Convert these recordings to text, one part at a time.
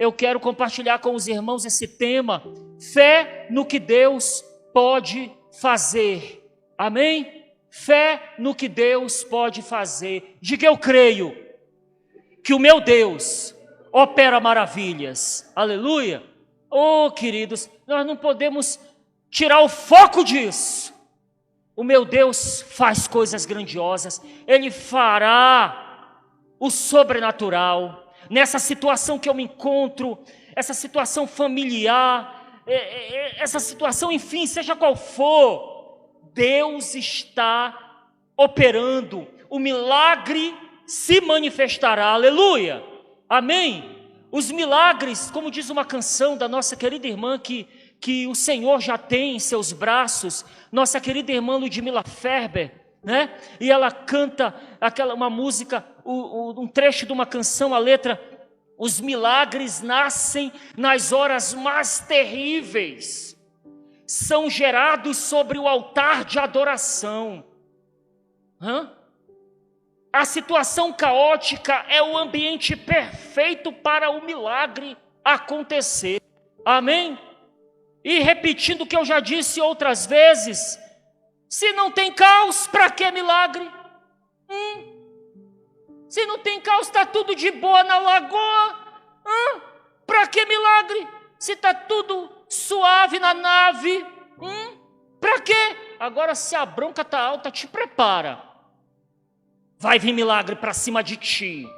eu quero compartilhar com os irmãos esse tema, fé no que Deus pode fazer. Amém? Fé no que Deus pode fazer. Diga, eu creio que o meu Deus opera maravilhas. Aleluia. Oh, queridos, nós não podemos tirar o foco disso. O meu Deus faz coisas grandiosas. Ele fará o sobrenatural. Nessa situação que eu me encontro, essa situação familiar, essa situação, enfim, seja qual for, Deus está operando. O milagre se manifestará. Aleluia. Amém. Os milagres, como diz uma canção da nossa querida irmã que o Senhor já tem em seus braços, nossa querida irmã Ludmila Ferber, né? E ela canta uma música, um trecho de uma canção, a letra: os milagres nascem nas horas mais terríveis, são gerados sobre o altar de adoração. A situação caótica é o ambiente perfeito para o milagre acontecer. Amém? E repetindo o que eu já disse outras vezes, se não tem caos, para que milagre? Se não tem caos, está tudo de boa na lagoa, para que milagre? Se está tudo suave na nave, para quê? Agora, se a bronca está alta, te prepara. Vai vir milagre para cima de ti.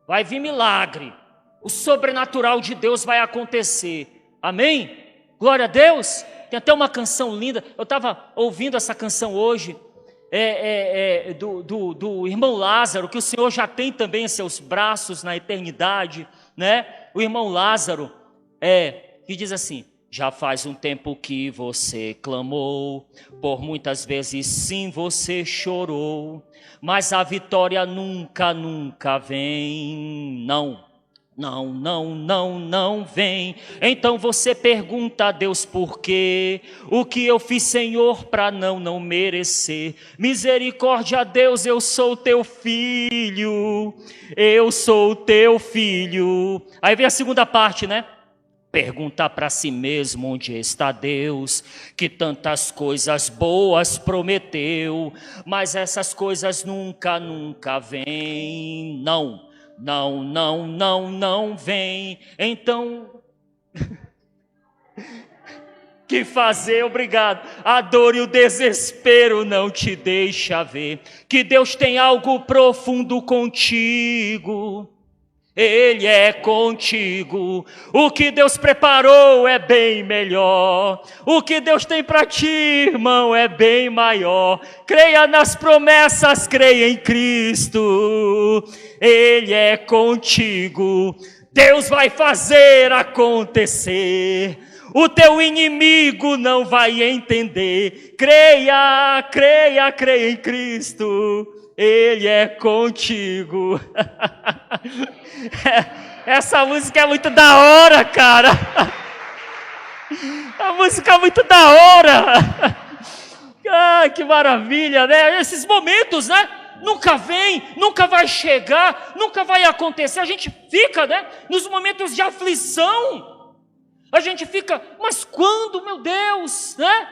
Vai vir milagre. O sobrenatural de Deus vai acontecer. Amém? Glória a Deus. Tem até uma canção linda. Eu estava ouvindo essa canção hoje. Do irmão Lázaro, que o Senhor já tem também em seus braços na eternidade, né? O irmão Lázaro, que diz assim: já faz um tempo que você clamou, por muitas vezes sim você chorou, mas a vitória nunca, nunca vem. Não vem. Então você pergunta a Deus por quê? O que eu fiz, Senhor, para não merecer? Misericórdia a Deus, eu sou teu filho. Eu sou teu filho. Aí vem a segunda parte, né? Pergunta para si mesmo onde está Deus, que tantas coisas boas prometeu, mas essas coisas nunca, nunca vêm. Não vem. Então, que fazer? Obrigado. A dor e o desespero não te deixa ver que Deus tem algo profundo contigo. Ele é contigo. O que Deus preparou é bem melhor. O que Deus tem para ti, irmão, é bem maior. Creia nas promessas, creia em Cristo. Ele é contigo. Deus vai fazer acontecer. O teu inimigo não vai entender. Creia em Cristo. Ele é contigo. Essa música é muito da hora, cara. A música é muito da hora. Ah, que maravilha, né? Esses momentos, né? Nunca vem, nunca vai chegar, nunca vai acontecer. A gente fica, né? Nos momentos de aflição. A gente fica, mas quando, meu Deus, né?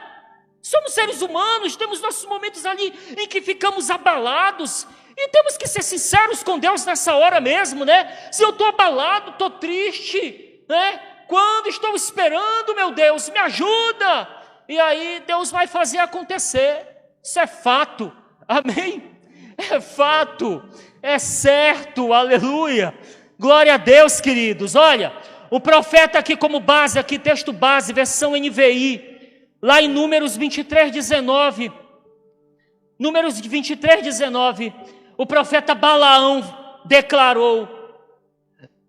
Somos seres humanos, temos nossos momentos ali em que ficamos abalados. E temos que ser sinceros com Deus nessa hora mesmo, né? Se eu estou abalado, estou triste, né? Quando estou esperando, meu Deus, me ajuda. E aí Deus vai fazer acontecer. Isso é fato, amém? É fato, é certo, aleluia. Glória a Deus, queridos. Olha, o profeta aqui como base, aqui texto base, versão NVI. Lá em Números 23:19, Números 23:19, o profeta Balaão declarou: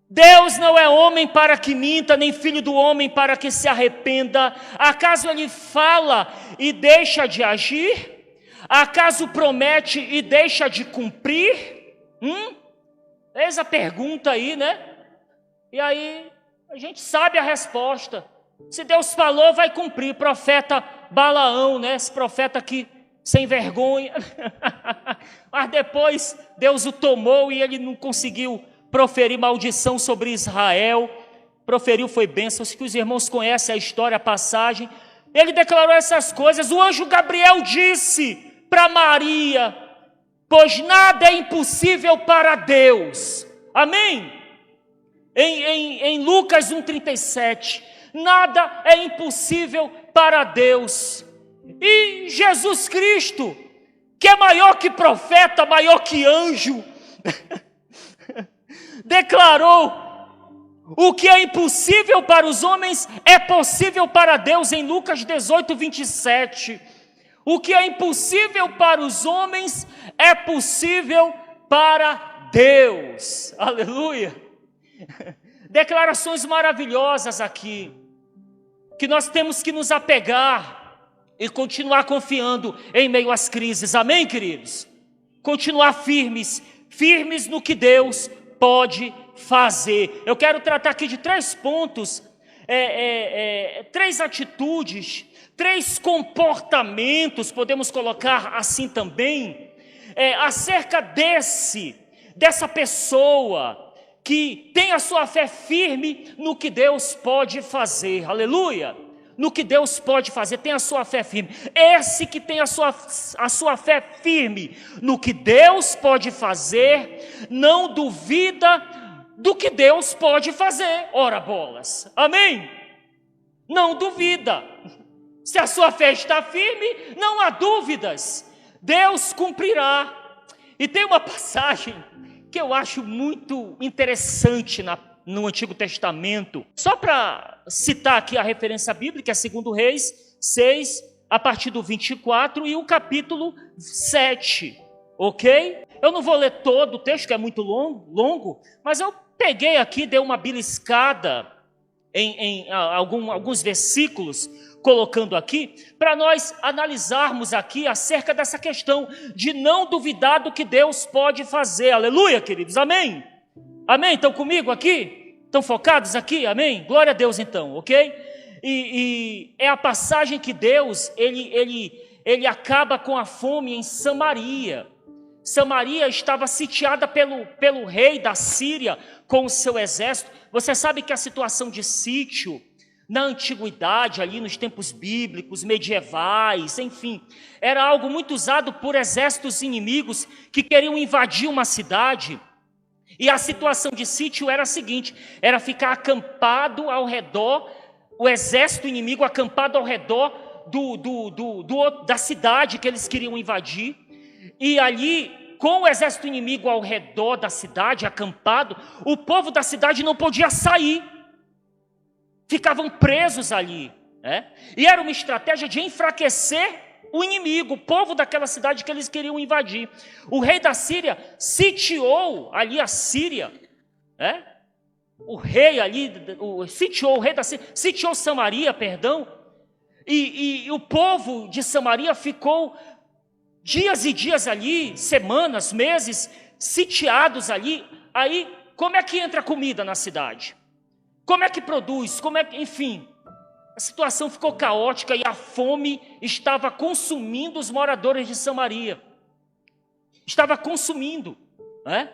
Deus não é homem para que minta, nem filho do homem para que se arrependa. Acaso ele fala e deixa de agir? Acaso promete e deixa de cumprir? Eis a pergunta aí, né? E aí a gente sabe a resposta. Se Deus falou, vai cumprir. Profeta Balaão, né? Esse profeta aqui, sem vergonha. Mas depois Deus o tomou e ele não conseguiu proferir maldição sobre Israel. proferiu foi bênção, que os irmãos conhecem a história, a passagem. Ele declarou essas coisas. O anjo Gabriel disse para Maria: pois nada é impossível para Deus. Amém? Em Lucas 1,37, nada é impossível para Deus. E Jesus Cristo, que é maior que profeta, maior que anjo, declarou: o que é impossível para os homens é possível para Deus, em Lucas 18:27. O que é impossível para os homens é possível para Deus. Aleluia! Declarações maravilhosas aqui, que nós temos que nos apegar e continuar confiando em meio às crises. Amém, queridos? Continuar firmes no que Deus pode fazer. Eu quero tratar aqui de 3 pontos, 3 atitudes, 3 comportamentos, podemos colocar assim também, acerca dessa pessoa que tem a sua fé firme no que Deus pode fazer. Aleluia! No que Deus pode fazer, tem a sua fé firme. Esse que tem a sua fé firme no que Deus pode fazer, não duvida do que Deus pode fazer. Ora bolas, amém? Não duvida. Se a sua fé está firme, não há dúvidas, Deus cumprirá. E tem uma passagem que eu acho muito interessante no Antigo Testamento, só para citar aqui a referência bíblica, é 2 Reis 6, a partir do 24, e o capítulo 7, ok? Eu não vou ler todo o texto, que é muito longo, mas eu peguei aqui, dei uma beliscada em alguns versículos, colocando aqui, para nós analisarmos aqui acerca dessa questão de não duvidar do que Deus pode fazer. Aleluia, queridos, amém? Amém? Estão comigo aqui? Estão focados aqui? Amém? Glória a Deus então, ok? E é a passagem que Deus, ele acaba com a fome em Samaria. Samaria estava sitiada pelo rei da Síria com o seu exército. Você sabe que a situação de sítio na antiguidade, ali nos tempos bíblicos, medievais, enfim, era algo muito usado por exércitos inimigos que queriam invadir uma cidade. E a situação de sítio era a seguinte: era ficar acampado ao redor, o exército inimigo acampado ao redor da cidade que eles queriam invadir. E ali, com o exército inimigo ao redor da cidade, acampado, o povo da cidade não podia sair. Ficavam presos ali, né? E era uma estratégia de enfraquecer o inimigo, o povo daquela cidade que eles queriam invadir. O rei da Síria sitiou ali a Síria, né? O rei sitiou Samaria, perdão, e o povo de Samaria ficou dias e dias ali, semanas, meses, sitiados ali. Aí, como é que entra comida na cidade? Como é que produz? Enfim, a situação ficou caótica e a fome estava consumindo os moradores de Samaria. Estava consumindo, né?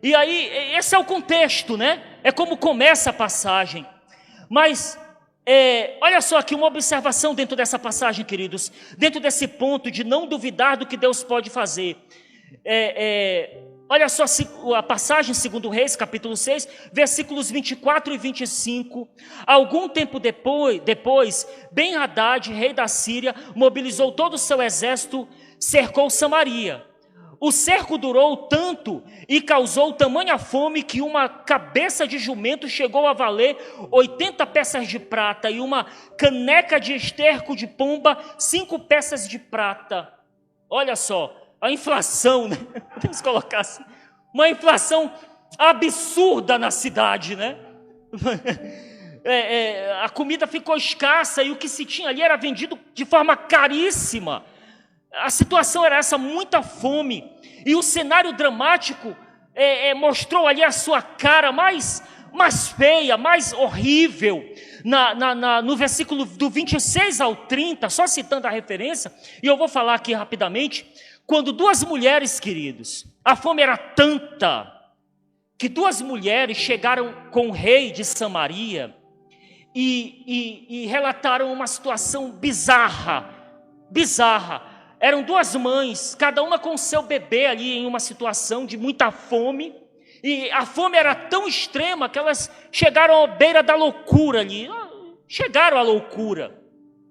E aí, esse é o contexto, né? É como começa a passagem. Mas, olha só aqui uma observação dentro dessa passagem, queridos. Dentro desse ponto de não duvidar do que Deus pode fazer. Olha só a passagem, 2 Reis, capítulo 6, versículos 24 e 25. Algum tempo depois, Ben-Hadad, rei da Síria, mobilizou todo o seu exército, cercou Samaria. O cerco durou tanto e causou tamanha fome que uma cabeça de jumento chegou a valer 80 peças de prata e uma caneca de esterco de pomba, 5 peças de prata. Olha só. A inflação, né? Podemos colocar assim, uma inflação absurda na cidade, né? A comida ficou escassa e o que se tinha ali era vendido de forma caríssima. A situação era essa, muita fome. E o cenário dramático mostrou ali a sua cara mais feia, mais horrível. No versículo do 26 ao 30, só citando a referência, e eu vou falar aqui rapidamente. Quando 2 mulheres, queridos, a fome era tanta, que 2 mulheres chegaram com o rei de Samaria e relataram uma situação bizarra. Eram duas mães, cada uma com o seu bebê ali em uma situação de muita fome. E a fome era tão extrema que elas chegaram à beira da loucura ali. Chegaram à loucura,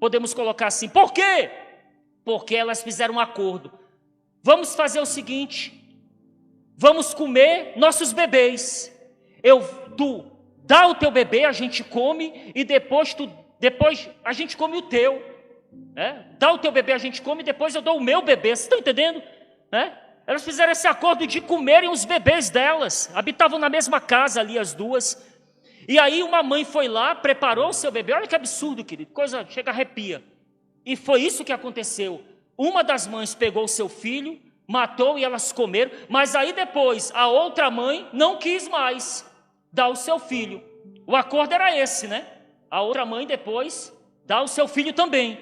podemos colocar assim. Por quê? Porque elas fizeram um acordo. Vamos fazer o seguinte: vamos comer nossos bebês. Tu dá o teu bebê, a gente come, e depois a gente come o teu. Dá o teu bebê, a gente come, e depois eu dou o meu bebê. Vocês estão entendendo? Elas fizeram esse acordo de comerem os bebês delas. Habitavam na mesma casa ali as duas. E aí uma mãe foi lá, preparou o seu bebê. Olha que absurdo, querido, coisa chega a arrepia. E foi isso que aconteceu. Uma das mães pegou o seu filho, matou e elas comeram. Mas aí depois a outra mãe não quis mais dar o seu filho. O acordo era esse, né? A outra mãe depois dá o seu filho também.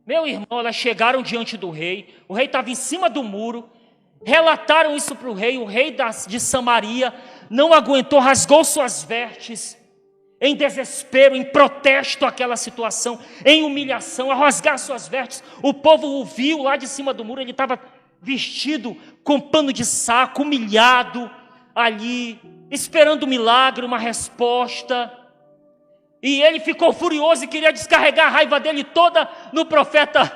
Meu irmão, elas chegaram diante do rei. O rei estava em cima do muro. Relataram isso para o rei de Samaria não aguentou, rasgou suas vestes, em desespero, em protesto àquela situação, em humilhação, a rasgar suas vestes. O povo o viu lá de cima do muro, ele estava vestido com pano de saco, humilhado ali, esperando um milagre, uma resposta. E ele ficou furioso e queria descarregar a raiva dele toda no profeta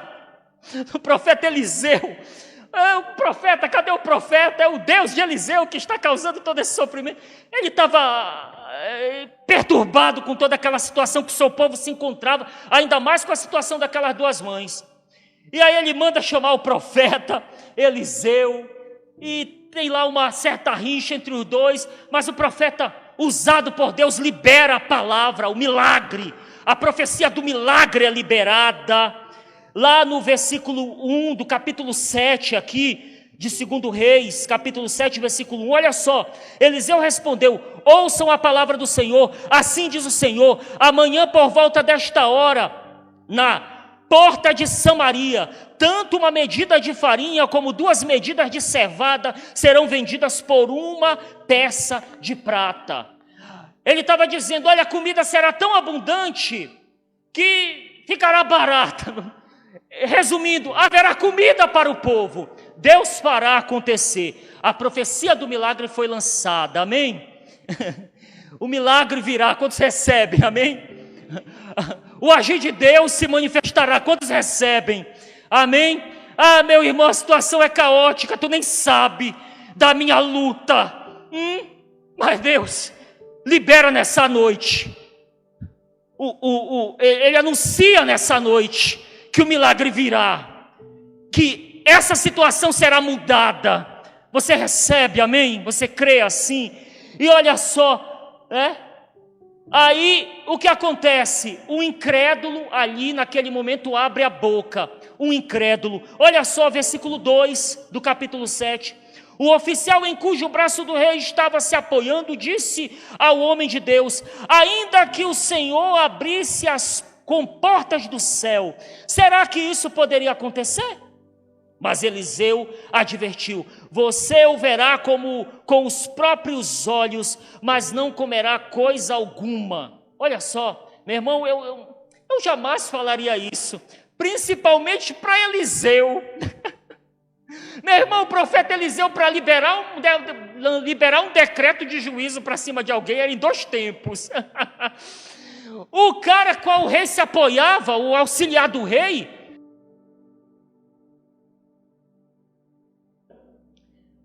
Eliseu. O profeta, cadê o profeta? É o Deus de Eliseu que está causando todo esse sofrimento. Ele estava perturbado com toda aquela situação que o seu povo se encontrava, ainda mais com a situação daquelas duas mães. E aí ele manda chamar o profeta Eliseu, e tem lá uma certa rixa entre os dois, mas o profeta, usado por Deus, libera a palavra, o milagre. A profecia do milagre é liberada. Lá no versículo 1 do capítulo 7 aqui, de 2 Reis, capítulo 7, versículo 1, olha só. Eliseu respondeu: ouçam a palavra do Senhor, assim diz o Senhor, amanhã por volta desta hora, na porta de Samaria, tanto uma medida de farinha como 2 medidas de cevada serão vendidas por 1 peça de prata. Ele estava dizendo: olha, a comida será tão abundante que ficará barata. Resumindo, haverá comida para o povo. Deus fará acontecer. A profecia do milagre foi lançada, amém? O milagre virá, quantos recebem, amém? O agir de Deus se manifestará, quantos recebem, amém? Ah, meu irmão, a situação é caótica, tu nem sabe da minha luta, mas Deus libera nessa noite. Ele anuncia nessa noite que o milagre virá, que essa situação será mudada. Você recebe, amém? Você crê assim? E olha só, aí o que acontece? O incrédulo ali naquele momento abre a boca. O incrédulo, olha só, versículo 2 do capítulo 7. O oficial em cujo braço do rei estava se apoiando disse ao homem de Deus: ainda que o Senhor abrisse as comportas do céu, será que isso poderia acontecer? Mas Eliseu advertiu: você o verá como com os próprios olhos, mas não comerá coisa alguma. Olha só, meu irmão, eu jamais falaria isso, principalmente para Eliseu. Meu irmão, o profeta Eliseu, para liberar um decreto de juízo para cima de alguém, era em 2 tempos. O cara qual o rei se apoiava, o auxiliar do rei,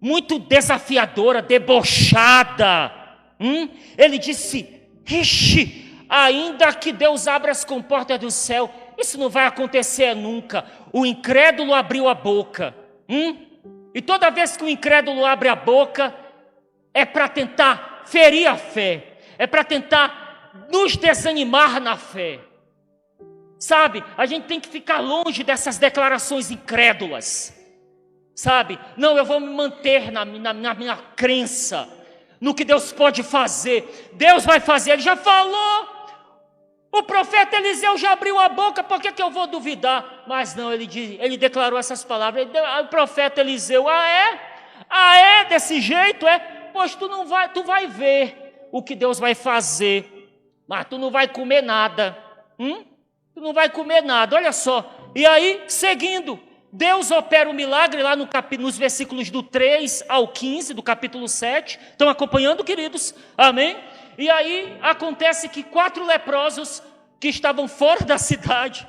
muito desafiadora, debochada. Ele disse: ixi, ainda que Deus abra as comportas do céu, isso não vai acontecer nunca. O incrédulo abriu a boca. E toda vez que o incrédulo abre a boca, é para tentar ferir a fé, é para tentar nos desanimar na fé. Sabe, a gente tem que ficar longe dessas declarações incrédulas. Sabe, não, eu vou me manter na minha crença, no que Deus pode fazer. Deus vai fazer, Ele já falou. O profeta Eliseu já abriu a boca, por que eu vou duvidar? Mas não, ele declarou essas palavras. O profeta Eliseu: é desse jeito, é? Pois tu vai ver o que Deus vai fazer. mas tu não vai comer nada. Tu não vai comer nada, olha só. E aí, seguindo, Deus opera o milagre lá nos versículos do 3 ao 15 do capítulo 7. Estão acompanhando, queridos? Amém? E aí acontece que 4 leprosos que estavam fora da cidade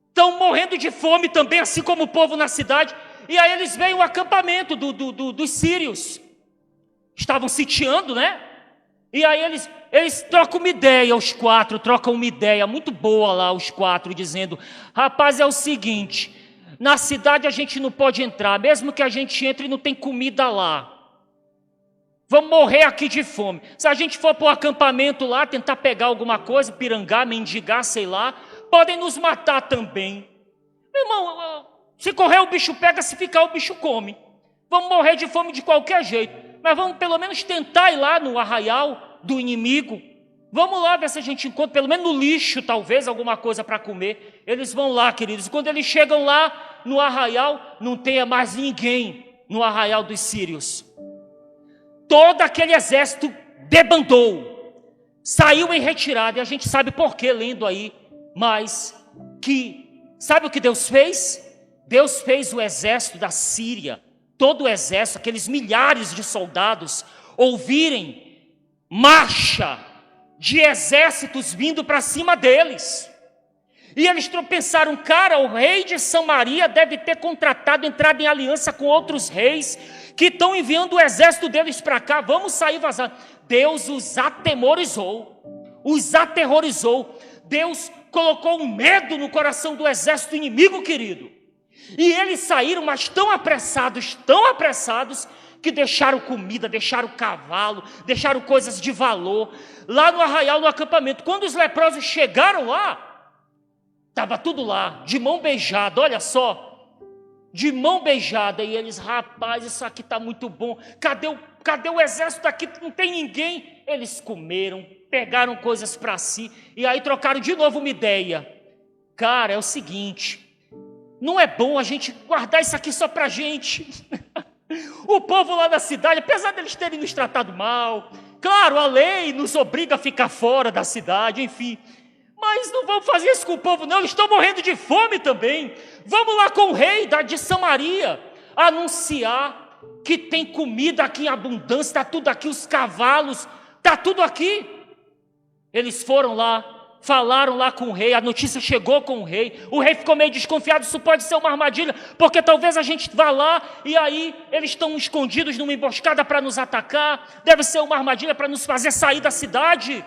estão morrendo de fome também, assim como o povo na cidade. E aí eles veem o acampamento dos sírios. Estavam sitiando, né? E aí eles trocam uma ideia, os 4 trocam uma ideia muito boa lá, os 4, dizendo: rapaz, é o seguinte, na cidade a gente não pode entrar, mesmo que a gente entre, não tem comida lá. Vamos morrer aqui de fome. Se a gente for para o acampamento lá, tentar pegar alguma coisa, pirangar, mendigar, sei lá, podem nos matar também. Meu irmão, se correr o bicho pega, se ficar o bicho come. Vamos morrer de fome de qualquer jeito. Mas vamos pelo menos tentar ir lá no arraial do inimigo. Vamos lá ver se a gente encontra, pelo menos no lixo, talvez, alguma coisa para comer. Eles vão lá, queridos. Quando eles chegam lá no arraial, não tenha mais ninguém no arraial dos sírios. Todo aquele exército debandou, saiu em retirada, e a gente sabe por que, lendo aí, mas sabe o que Deus fez? Deus fez o exército da Síria, todo o exército, aqueles milhares de soldados, ouvirem marcha de exércitos vindo para cima deles. E eles pensaram: cara, o rei de Samaria deve ter entrado em aliança com outros reis, que estão enviando o exército deles para cá, vamos sair vazando. Deus os atemorizou, Deus colocou um medo no coração do exército inimigo, querido. E eles saíram, mas tão apressados, que deixaram comida, deixaram cavalo, deixaram coisas de valor, lá no arraial, no acampamento. Quando os leprosos chegaram lá, estava tudo lá, de mão beijada, olha só, de mão beijada, e eles: rapaz, isso aqui está muito bom, cadê o exército aqui, não tem ninguém. Eles comeram, pegaram coisas para si, e aí trocaram de novo uma ideia. Cara, é o seguinte, não é bom a gente guardar isso aqui só para a gente. O povo lá da cidade, apesar deles terem nos tratado mal, claro, a lei nos obriga a ficar fora da cidade, enfim, mas não vamos fazer isso com o povo não, eles estão morrendo de fome também. Vamos lá com o rei de Samaria, anunciar que tem comida aqui em abundância, está tudo aqui, os cavalos, está tudo aqui. Eles foram lá, falaram lá com o rei, a notícia chegou com o rei ficou meio desconfiado, isso pode ser uma armadilha, porque talvez a gente vá lá, e aí eles estão escondidos numa emboscada para nos atacar, deve ser uma armadilha para nos fazer sair da cidade.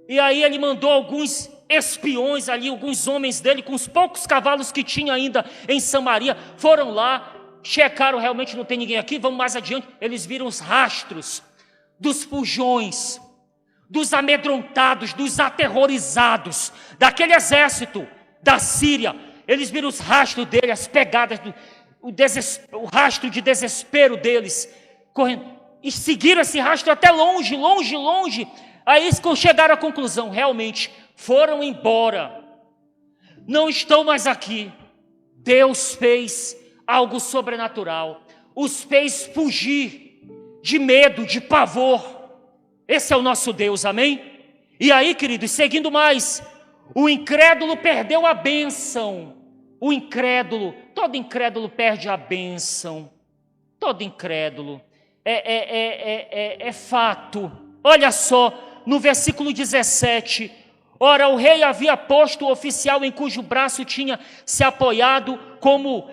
E aí ele mandou alguns espiões ali, alguns homens dele, com os poucos cavalos que tinha ainda em Samaria, foram lá, checaram, realmente não tem ninguém aqui. Vamos mais adiante, eles viram os rastros dos fujões, dos amedrontados, dos aterrorizados, daquele exército da Síria. Eles viram os rastros dele, as pegadas, o rastro de desespero deles, correndo, e seguiram esse rastro até longe. Aí chegaram à conclusão: realmente, foram embora, não estão mais aqui. Deus fez algo sobrenatural, os fez fugir de medo, de pavor. Esse é o nosso Deus, amém? E aí, queridos, seguindo mais, o incrédulo perdeu a bênção. Todo incrédulo perde a bênção, todo incrédulo, é fato. Olha só, no versículo 17, ora, o rei havia posto o oficial em cujo braço tinha se apoiado como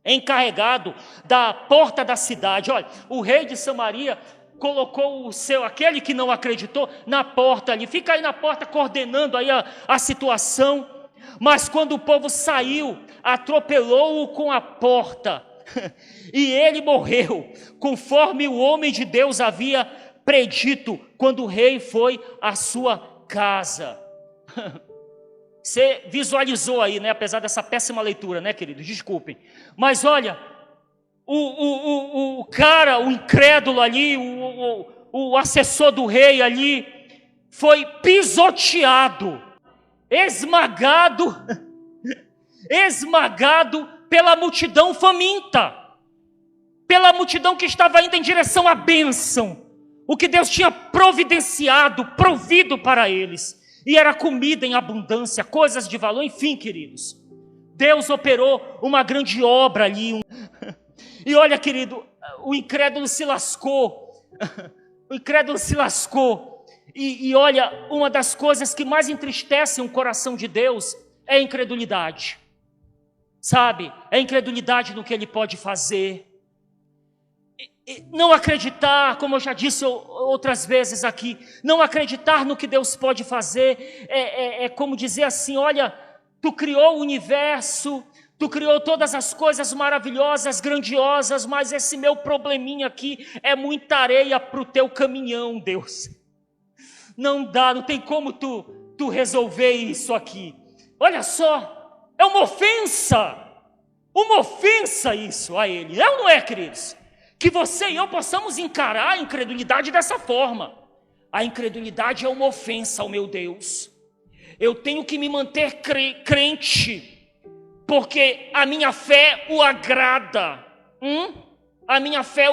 encarregado da porta da cidade. Olha, o rei de Samaria colocou aquele que não acreditou, na porta ali, fica aí na porta coordenando aí a situação. Mas quando o povo saiu, atropelou-o com a porta, e ele morreu, conforme o homem de Deus havia predito, quando o rei foi à sua casa. Você visualizou aí, né? Apesar dessa péssima leitura, né, queridos? Desculpem. Mas olha, o cara, o incrédulo ali, o assessor do rei ali, foi pisoteado, esmagado pela multidão faminta. pela multidão que estava indo em direção à bênção, o que Deus tinha providenciado, provido para eles, e era comida em abundância, coisas de valor, enfim, queridos. Deus operou uma grande obra ali. E olha, querido, o incrédulo se lascou. O incrédulo se lascou. E olha, uma das coisas que mais entristecem o coração de Deus é a incredulidade. Sabe? É a incredulidade no que Ele pode fazer. Não acreditar, como eu já disse outras vezes aqui, não acreditar no que Deus pode fazer, é como dizer assim, olha, Tu criou o universo, Tu criou todas as coisas maravilhosas, grandiosas, mas esse meu probleminha aqui é muita areia para o Teu caminhão, Deus. Não dá, não tem como tu resolver isso aqui. Olha só, é uma ofensa isso a Ele, é ou não é, queridos? Que você e eu possamos encarar a incredulidade dessa forma. A incredulidade é uma ofensa ao meu Deus. Eu tenho que me manter crente, porque a minha fé o agrada. A minha fé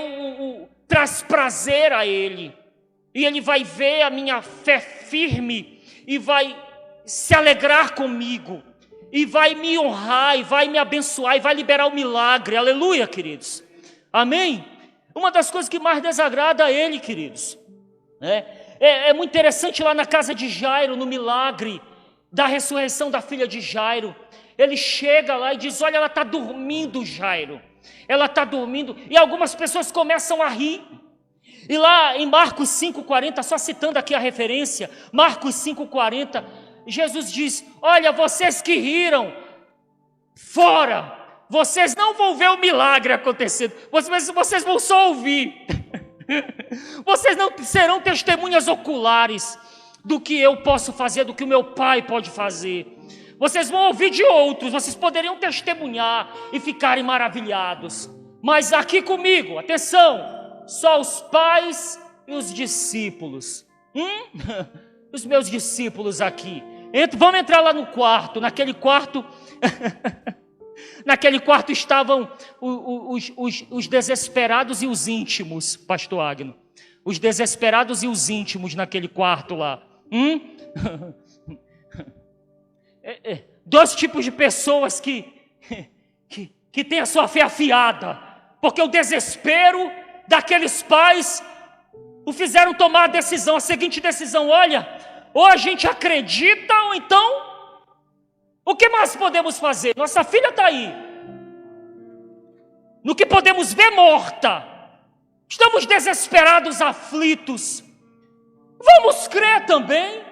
traz prazer a Ele. E Ele vai ver a minha fé firme e vai se alegrar comigo. E vai me honrar, e vai me abençoar, e vai liberar o milagre. Aleluia, queridos. Amém? Uma das coisas que mais desagrada a Ele, queridos, é muito interessante lá na casa de Jairo, no milagre da ressurreição da filha de Jairo. Ele chega lá e diz, olha, ela está dormindo, Jairo. Ela está dormindo. E algumas pessoas começam a rir. E lá em Marcos 5,40, só citando aqui a referência, Marcos 5,40, Jesus diz, olha, vocês que riram, fora. Vocês não vão ver o milagre acontecendo, vocês vão só ouvir. Vocês não serão testemunhas oculares do que eu posso fazer, do que o meu Pai pode fazer. Vocês vão ouvir de outros, vocês poderiam testemunhar e ficarem maravilhados. Mas aqui comigo, atenção, só os pais e os discípulos. Os meus discípulos aqui. Vamos entrar lá no quarto, naquele quarto... Naquele quarto estavam os desesperados e os íntimos, pastor Agno. Os desesperados e os íntimos naquele quarto lá. Dois tipos de pessoas que têm a sua fé afiada. Porque o desespero daqueles pais o fizeram tomar a decisão, a seguinte decisão, olha, ou a gente acredita ou então... O que mais podemos fazer? Nossa filha está aí. No que podemos ver, morta. Estamos desesperados, aflitos. Vamos crer também.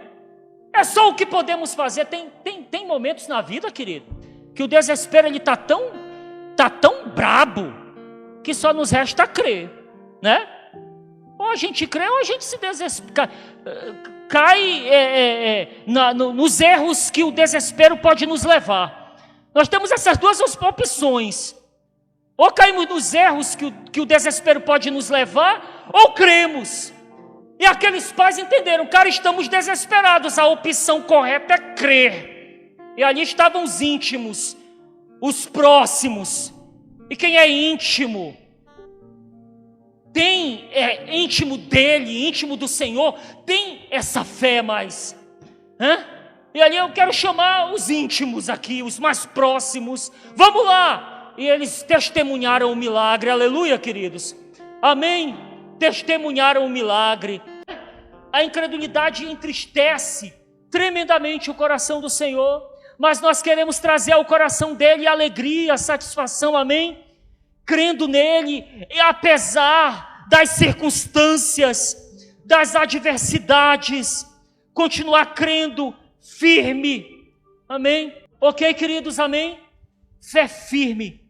É só o que podemos fazer. Tem momentos na vida, querido, que o desespero está tão brabo que só nos resta crer, né? Ou a gente crê ou a gente se desespera. Cai nos erros que o desespero pode nos levar. Nós temos essas duas opções. Ou caímos nos erros que o desespero pode nos levar, ou cremos. E aqueles pais entenderam, cara, estamos desesperados, a opção correta é crer. E ali estavam os íntimos, os próximos. E quem é íntimo? Íntimo dele, íntimo do Senhor, tem essa fé mais. E ali eu quero chamar os íntimos aqui, os mais próximos. Vamos lá! E eles testemunharam o milagre, aleluia, queridos. Amém? Testemunharam o milagre. A incredulidade entristece tremendamente o coração do Senhor, mas nós queremos trazer ao coração dele a alegria, a satisfação, amém? Crendo nele, e apesar das circunstâncias, das adversidades, continuar crendo firme, amém? Ok, queridos, amém? Fé firme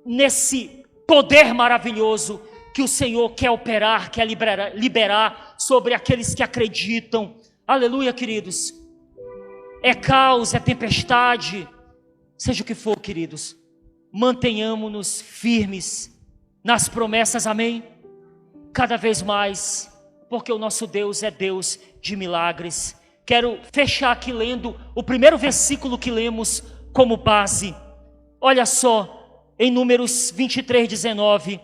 nesse poder maravilhoso que o Senhor quer operar, quer liberar sobre aqueles que acreditam, aleluia, queridos. É caos, é tempestade, seja o que for, queridos, mantenhamos-nos firmes nas promessas, amém? Cada vez mais, porque o nosso Deus é Deus de milagres. Quero fechar aqui lendo o primeiro versículo que lemos como base. Olha só, em Números 23:19,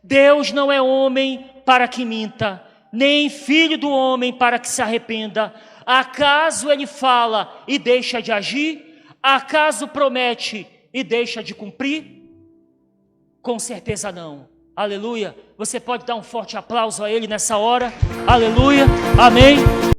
Deus não é homem para que minta, nem filho do homem para que se arrependa. Acaso ele fala e deixa de agir? Acaso promete e deixa de cumprir? Com certeza não. Aleluia. Você pode dar um forte aplauso a Ele nessa hora. Aleluia. Amém.